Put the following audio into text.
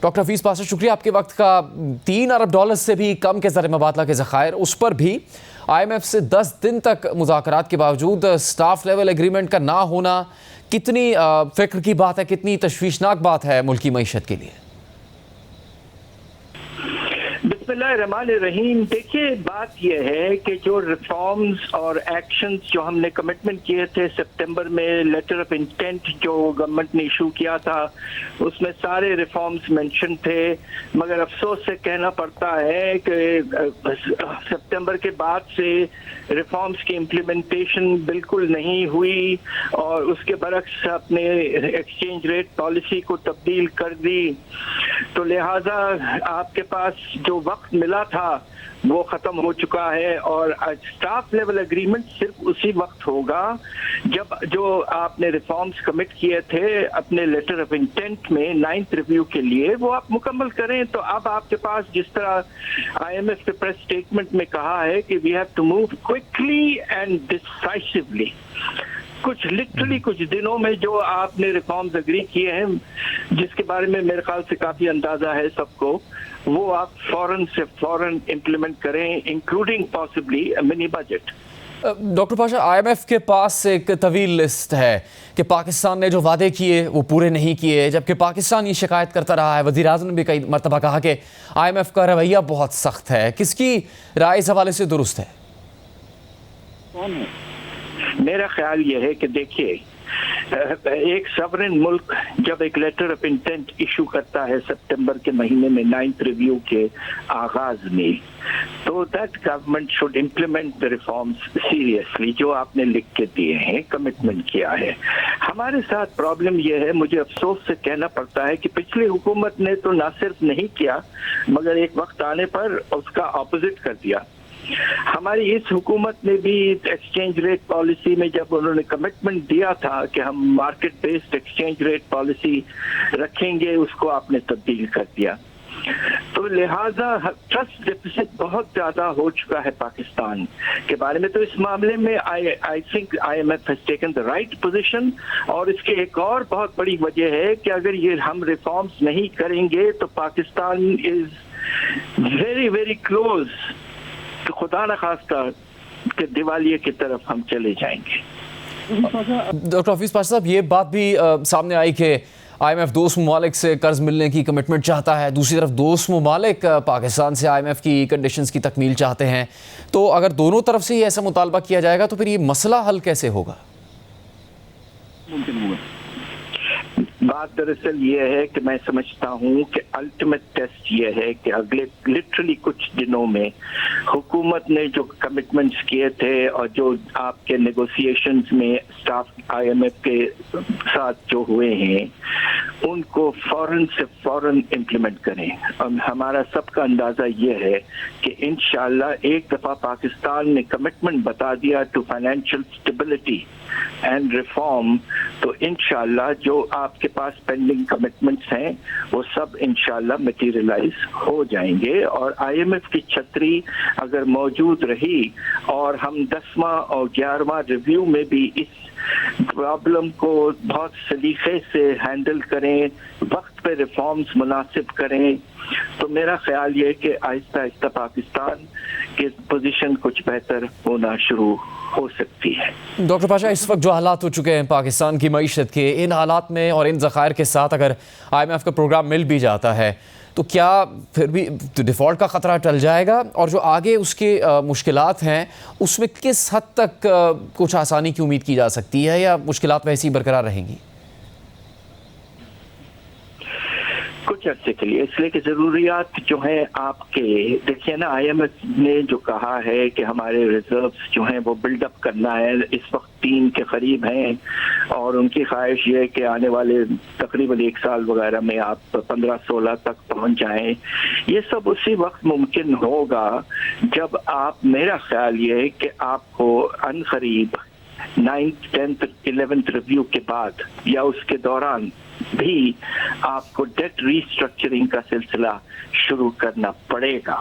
Doctor Hafeez Pasha, شکریہ آپ کے وقت کا۔ $3 ارب سے بھی کم کے زر مبادلہ کے ذخائر، اس پر بھی آئی ایم ایف سے 10 دن تک مذاکرات کے باوجود سٹاف لیول ایگریمنٹ کا نہ ہونا کتنی فکر کی بات ہے، کتنی تشویشناک بات ہے ملکی معیشت کے لیے؟ بسم اللہ الرحمن الرحیم۔ دیکھیے، بات یہ ہے کہ جو ریفارمز اور ایکشنز جو ہم نے کمٹمنٹ کیے تھے سپتمبر میں، لیٹر آف انٹینٹ جو گورنمنٹ نے ایشو کیا تھا، اس میں سارے ریفارمز مینشن تھے، مگر افسوس سے کہنا پڑتا ہے کہ سپتمبر کے بعد سے ریفارمز کی امپلیمنٹیشن بالکل نہیں ہوئی، اور اس کے برعکس اپنے ایکسچینج ریٹ پالیسی کو تبدیل کر دی۔ تو لہٰذا آپ کے پاس جو وقت ملا تھا وہ ختم ہو چکا ہے، اور اسٹاف لیول اگریمنٹ صرف اسی وقت ہوگا جب جو آپ نے ریفارمز کمٹ کیے تھے اپنے لیٹر آف انٹینٹ میں 9th ریویو کے لیے، وہ آپ مکمل کریں۔ تو اب آپ کے پاس جس طرح آئی ایم ایف کے پریس اسٹیٹمنٹ میں کہا ہے کہ we have to move quickly and decisively, کچھ دنوں میں جو آپ نے ریفارمز اگری کیے ہیں، جس کے بارے میں میرے خیال سے کافی اندازہ ہے سب کو، وہ آپ فوراً امپلیمنٹ کریں، including possibly money budget. Doctor Pasha, I M F کے پاس ایک طویل لسٹ ہے کہ پاکستان نے جو وعدے کیے وہ پورے نہیں کیے، جبکہ پاکستان یہ شکایت کرتا رہا ہے۔ وزیر اعظم نے بھی کئی مرتبہ کہا کہ آئی ایم ایف کا رویہ بہت سخت ہے۔ کس کی رائے اس حوالے سے درست ہے؟ میرا خیال یہ ہے کہ دیکھیے، ایک سورن ملک جب ایک لیٹر آف انٹینٹ ایشو کرتا ہے سپتمبر کے مہینے میں 9th ریویو کے آغاز میں، تو that government should implement the reforms seriously جو آپ نے لکھ کے دیے ہیں، کمٹمنٹ کیا ہے۔ ہمارے ساتھ پرابلم یہ ہے، مجھے افسوس سے کہنا پڑتا ہے کہ پچھلی حکومت نے تو نہ صرف نہیں کیا مگر ایک وقت آنے پر اس کا اپوزٹ کر دیا۔ ہماری اس حکومت نے بھی ایکسچینج ریٹ پالیسی میں جب انہوں نے کمٹمنٹ دیا تھا کہ ہم market based exchange rate policy رکھیں گے، اس کو آپ نے تبدیل کر دیا۔ تو لہٰذا ٹرسٹ ڈیفیسٹ بہت زیادہ ہو چکا ہے پاکستان کے بارے میں۔ تو اس معاملے میں I think I M F has taken the right position, اور اس کی ایک اور بہت بڑی وجہ ہے کہ اگر یہ ہم ریفارمز نہیں کریں گے تو Pakistan is very very close, خدا نخواستہ کہ دیوالیے کی طرف ہم چلے جائیں گے۔ ڈاکٹر حفیظ پاشا صاحب، یہ بات بھی سامنے آئی کہ آئی ایم ایف دوست ممالک سے قرض ملنے کی کمٹمنٹ چاہتا ہے، دوسری طرف دوست ممالک پاکستان سے آئی ایم ایف کی کنڈیشنز کی تکمیل چاہتے ہیں۔ تو اگر دونوں طرف سے ہی ایسا مطالبہ کیا جائے گا تو پھر یہ مسئلہ حل کیسے ہوگا؟ بات دراصل یہ ہے کہ میں سمجھتا ہوں کہ الٹیمیٹ ٹیسٹ یہ ہے کہ اگلے لٹرلی کچھ دنوں میں حکومت نے جو کمٹمنٹس کیے تھے اور جو آپ کے نیگوسیشنز میں اسٹاف آئی ایم ایف کے ساتھ جو ہوئے ہیں، ان کو فوراً امپلیمنٹ کریں۔ ہمارا سب کا اندازہ یہ ہے کہ انشاءاللہ ایک دفعہ پاکستان نے کمٹمنٹ بتا دیا to financial stability and reform, تو انشاءاللہ جو آپ کے پاس پینڈنگ کمٹمنٹس ہیں وہ سب انشاءاللہ میٹیریلائز ہو جائیں گے، اور آئی ایم ایف کی چھتری اگر موجود رہی اور ہم 10واں اور 11واں ریویو میں بھی اس پرابلم کو بہت سلیقے سے ہینڈل کریں، وقت پہ ریفارمز مناسب کریں، تو میرا خیال یہ ہے کہ آہستہ آہستہ پاکستان کی پوزیشن کچھ بہتر ہونا شروع ہو سکتی ہے۔ ڈاکٹر پاشا، اس وقت جو حالات ہو چکے ہیں پاکستان کی معیشت کے، ان حالات میں اور ان ذخائر کے ساتھ اگر آئی ایم ایف کا پروگرام مل بھی جاتا ہے تو کیا پھر بھی ڈیفالٹ کا خطرہ ٹل جائے گا؟ اور جو آگے اس کے مشکلات ہیں اس میں کس حد تک کچھ آسانی کی امید کی جا سکتی ہے، یا مشکلات ویسی برقرار رہیں گی؟ کچھ عرصے کے لیے، اس لیے کہ ضروریات جو ہیں آپ کے، دیکھیے نا، آئی ایم ایف نے جو کہا ہے کہ ہمارے ریزروز جو ہیں وہ بلڈ اپ کرنا ہے، اس وقت 3 کے قریب ہیں، اور ان کی خواہش یہ ہے کہ آنے والے تقریباً 1 سال وغیرہ میں آپ 15-16 تک پہنچ جائیں۔ یہ سب اسی وقت ممکن ہوگا جب آپ، میرا خیال یہ ہے کہ آپ کو عنقریب 9th 10th 11th ریویو کے بعد یا اس کے دوران بھی آپ کو ڈیٹ ری اسٹرکچرنگ کا سلسلہ شروع کرنا پڑے گا۔